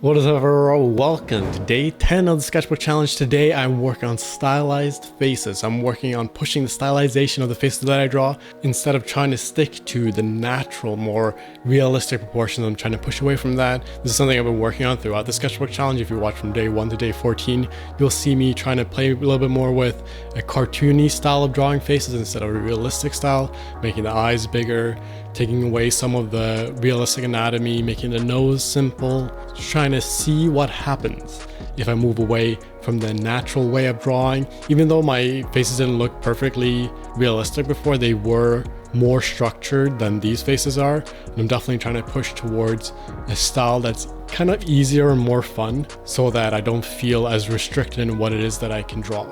What is up, everyone? Welcome to day 10 of the sketchbook challenge. Today I'm working on stylized faces. I'm working on pushing the stylization of the faces that I draw instead of trying to stick to the natural, more realistic proportions. I'm trying to push away from that. This is something I've been working on throughout the sketchbook challenge. If you watch from day 1 to day 14, you'll see me trying to play a little bit more with a cartoony style of drawing faces instead of a realistic style, making the eyes bigger, taking away some of the realistic anatomy, making the nose simple, trying to see what happens if I move away from the natural way of drawing. Even though my faces didn't look perfectly realistic before, they were more structured than these faces are. And I'm definitely trying to push towards a style that's kind of easier and more fun so that I don't feel as restricted in what it is that I can draw.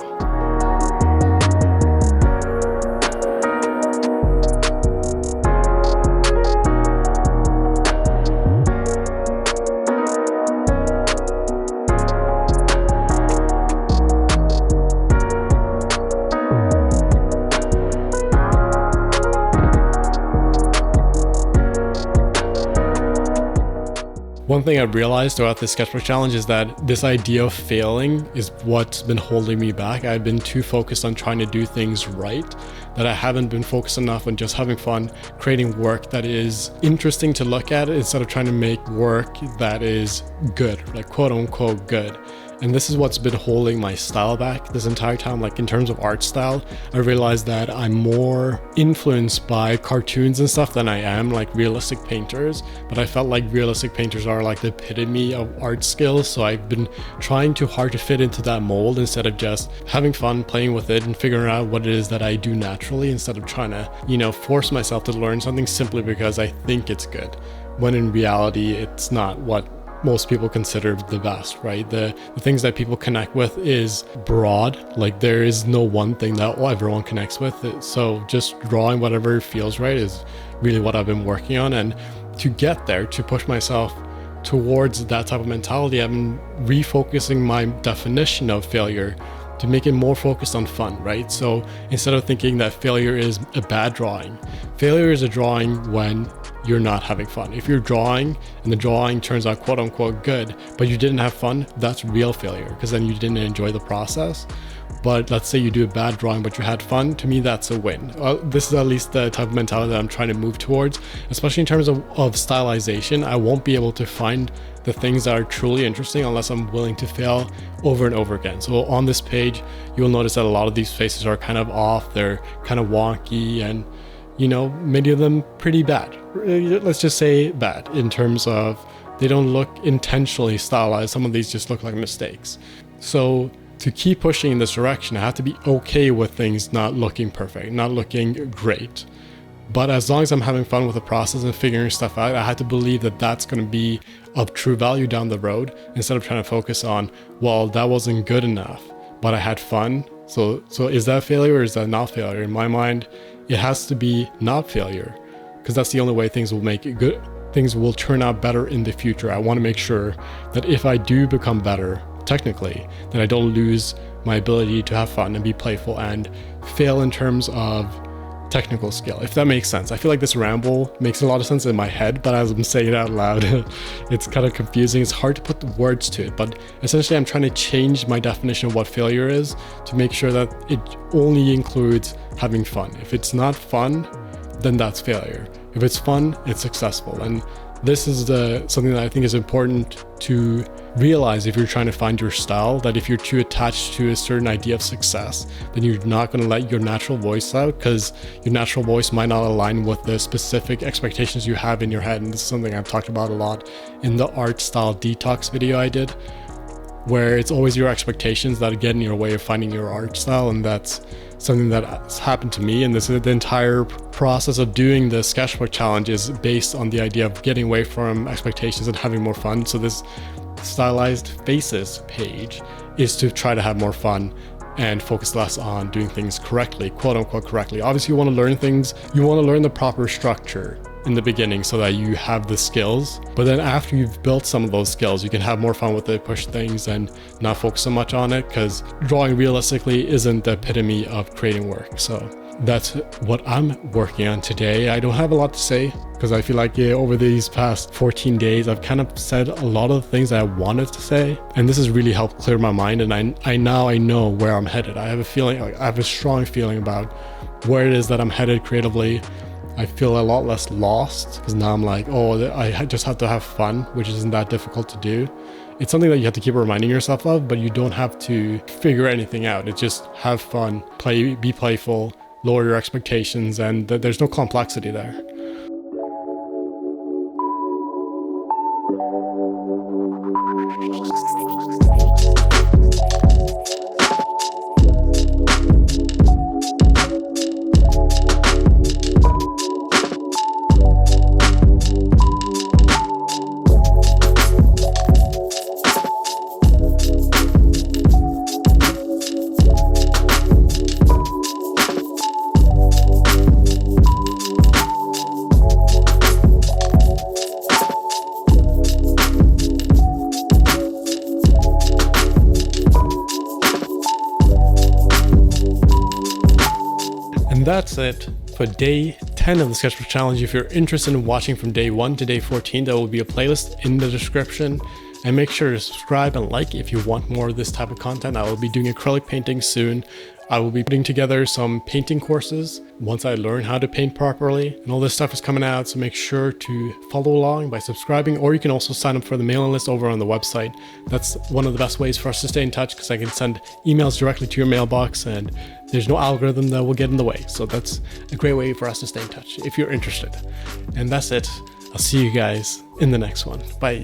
One thing I've realized throughout this sketchbook challenge is that this idea of failing is what's been holding me back. I've been too focused on trying to do things right that I haven't been focused enough on just having fun, creating work that is interesting to look at instead of trying to make work that is good, like quote unquote good. And this is what's been holding my style back this entire time. Like in terms of art style, I realized that I'm more influenced by cartoons and stuff than I am like realistic painters. But I felt like realistic painters are like the epitome of art skills. So I've been trying too hard to fit into that mold instead of just having fun, playing with it and figuring out what it is that I do naturally instead of trying to, force myself to learn something simply because I think it's good. When in reality, it's not what most people consider the best, right? The things that people connect with is broad. Like there is no one thing that everyone connects with. So just drawing whatever feels right is really what I've been working on. And to get there, to push myself towards that type of mentality, I've been refocusing my definition of failure to make it more focused on fun, right? So instead of thinking that failure is a bad drawing, failure is a drawing when you're not having fun. If you're drawing and the drawing turns out quote unquote good, but you didn't have fun, that's real failure because then you didn't enjoy the process. But let's say you do a bad drawing, but you had fun, to me, that's a win. This is at least the type of mentality that I'm trying to move towards, especially in terms of stylization. I won't be able to find the things that are truly interesting unless I'm willing to fail over and over again. So on this page, you'll notice that a lot of these faces are kind of off, they're kind of wonky, and many of them pretty bad. Let's just say bad in terms of they don't look intentionally stylized. Some of these just look like mistakes. So to keep pushing in this direction, I have to be okay with things not looking perfect, not looking great. But as long as I'm having fun with the process and figuring stuff out, I have to believe that that's going to be of true value down the road instead of trying to focus on, well, that wasn't good enough, but I had fun. So is that failure or is that not failure? In my mind, it has to be not failure because that's the only way things will make it good. Things will turn out better in the future. I want to make sure that if I do become better technically, that I don't lose my ability to have fun and be playful and fail in terms of technical skill, if that makes sense. I feel like this ramble makes a lot of sense in my head, but as I'm saying it out loud, it's kind of confusing. It's hard to put the words to it, but essentially I'm trying to change my definition of what failure is to make sure that it only includes having fun. If it's not fun, then that's failure. If it's fun, it's successful. And this is something that I think is important to realize if you're trying to find your style, that if you're too attached to a certain idea of success, then you're not going to let your natural voice out because your natural voice might not align with the specific expectations you have in your head. And this is something I've talked about a lot in the art style detox video I did, where it's always your expectations that get in your way of finding your art style. And that's something that's happened to me. And this is the entire process of doing the sketchbook challenge is based on the idea of getting away from expectations and having more fun. So this stylized faces page is to try to have more fun and focus less on doing things correctly, quote unquote correctly. Obviously you want to learn things, you want to learn the proper structure in the beginning so that you have the skills, but then after you've built some of those skills, you can have more fun with it, push things and not focus so much on it, because drawing realistically isn't the epitome of creating work. So that's what I'm working on today. I don't have a lot to say because I feel like over these past 14 days, I've kind of said a lot of the things that I wanted to say. And this has really helped clear my mind. And I know where I'm headed. I have a feeling, I have a strong feeling about where it is that I'm headed creatively. I feel a lot less lost because now I'm like, oh, I just have to have fun, which isn't that difficult to do. It's something that you have to keep reminding yourself of, but you don't have to figure anything out. It's just have fun, play, be playful, lower your expectations, and there's no complexity there. And that's it for day 10 of the Sketchbook Challenge. If you're interested in watching from day 1 to day 14, there will be a playlist in the description. And make sure to subscribe and like if you want more of this type of content. I will be doing acrylic painting soon. I will be putting together some painting courses once I learn how to paint properly. And all this stuff is coming out, so make sure to follow along by subscribing, or you can also sign up for the mailing list over on the website. That's one of the best ways for us to stay in touch because I can send emails directly to your mailbox and there's no algorithm that will get in the way. So that's a great way for us to stay in touch if you're interested. And that's it. I'll see you guys in the next one. Bye.